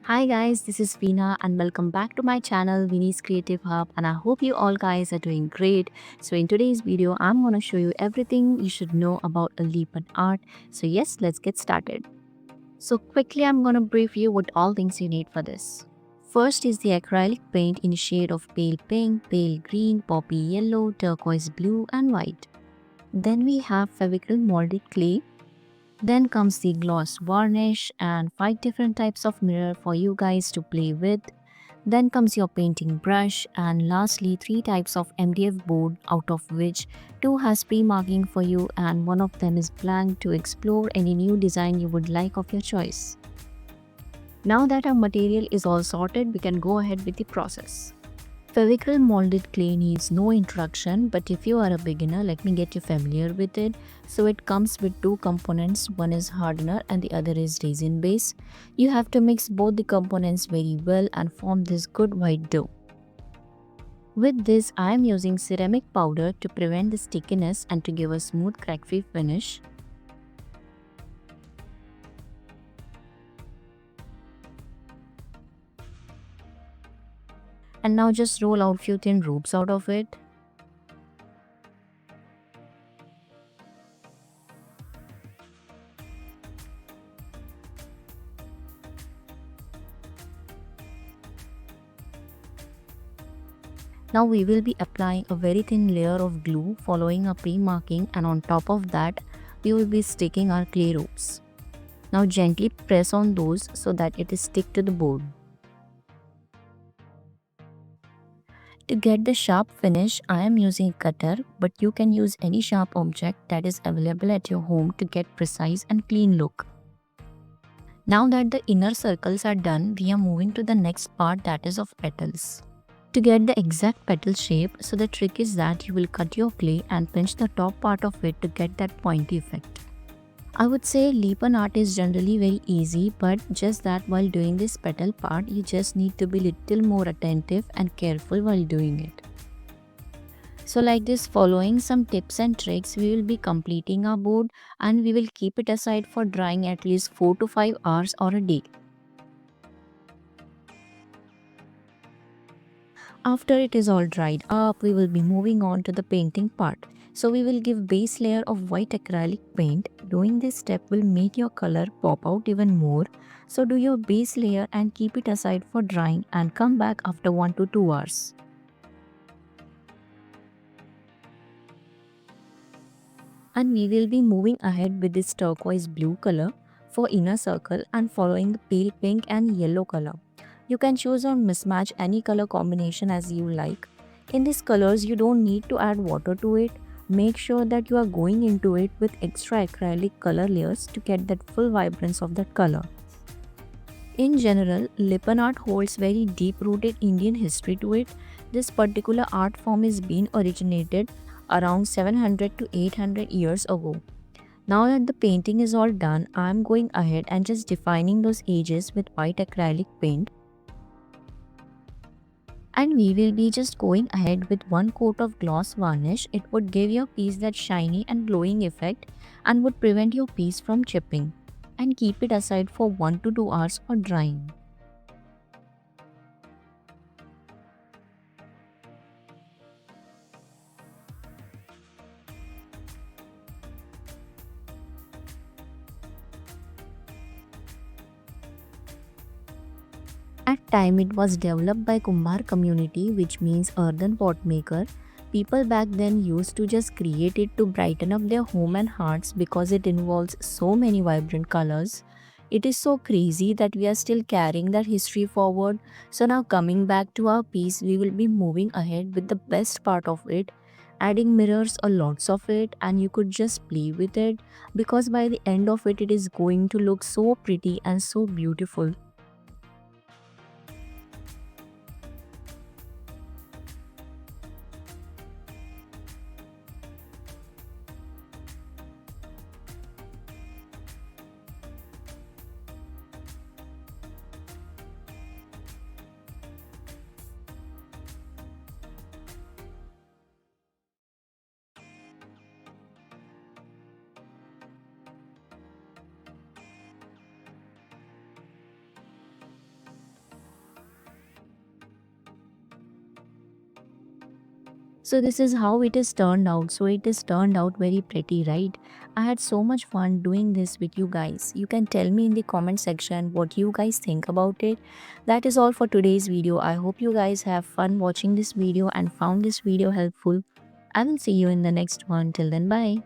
Hi guys, this is Veena and welcome back to my channel Vinny's Creative Hub, and I hope you all guys are doing great. So in today's video, I'm going to show you everything you should know about a Lipan art. So yes, let's get started. So quickly I'm going to brief you what all things you need for this. First is the acrylic paint in shade of pale pink, pale green, poppy yellow, turquoise blue and white. Then we have Fevicryl molded clay. Then comes the gloss varnish and 5 different types of mirror for you guys to play with. Then comes your painting brush, and lastly 3 types of MDF board, out of which 2 has pre-marking for you and one of them is blank to explore any new design you would like of your choice. Now that our material is all sorted, we can go ahead with the process. Fevicryl molded clay needs no introduction, but if you are a beginner, let me get you familiar with it. So it comes with two components, one is hardener and the other is resin base. You have to mix both the components very well and form this good white dough. With this, I am using ceramic powder to prevent the stickiness and to give a smooth crack-free finish. And now just roll out few thin ropes out of it. Now we will be applying a very thin layer of glue following a pre-marking, and on top of that we will be sticking our clay ropes. Now gently press on those so that it is stick to the board. To get the sharp finish, I am using a cutter, but you can use any sharp object that is available at your home to get precise and clean look. Now that the inner circles are done, we are moving to the next part, that is of petals. To get the exact petal shape, so the trick is that you will cut your clay and pinch the top part of it to get that pointy effect. I would say Lipan art is generally very easy, but just that while doing this petal part, you just need to be little more attentive and careful while doing it. So like this, following some tips and tricks, we will be completing our board and we will keep it aside for drying at least 4 to 5 hours or a day. After it is all dried up, we will be moving on to the painting part. So we will give base layer of white acrylic paint. Doing this step will make your color pop out even more. So do your base layer and keep it aside for drying and come back after 1 to 2 hours. And we will be moving ahead with this turquoise blue color for inner circle and following the pale pink and yellow color. You can choose or mismatch any color combination as you like. In these colors, you don't need to add water to it. Make sure that you are going into it with extra acrylic color layers to get that full vibrance of that color. In general, Lipan art holds very deep-rooted Indian history to it. This particular art form is being originated around 700 to 800 years ago. Now that the painting is all done, I am going ahead and just defining those edges with white acrylic paint. And we will be just going ahead with one coat of gloss varnish. It would give your piece that shiny and glowing effect and would prevent your piece from chipping. And keep it aside for 1 to 2 hours for drying. At time it was developed by Kumar community, which means earthen pot maker. People back then used to just create it to brighten up their home and hearts because it involves so many vibrant colors. It is so crazy that we are still carrying that history forward. So now coming back to our piece, we will be moving ahead with the best part of it, adding mirrors or lots of it, and you could just play with it because by the end of it, it is going to look so pretty and so beautiful. So this is how it is turned out. So it is turned out very pretty, right? I had so much fun doing this with you guys. You can tell me in the comment section what you guys think about it. That is all for today's video. I hope you guys have fun watching this video and found this video helpful. I will see you in the next one. Till then, bye.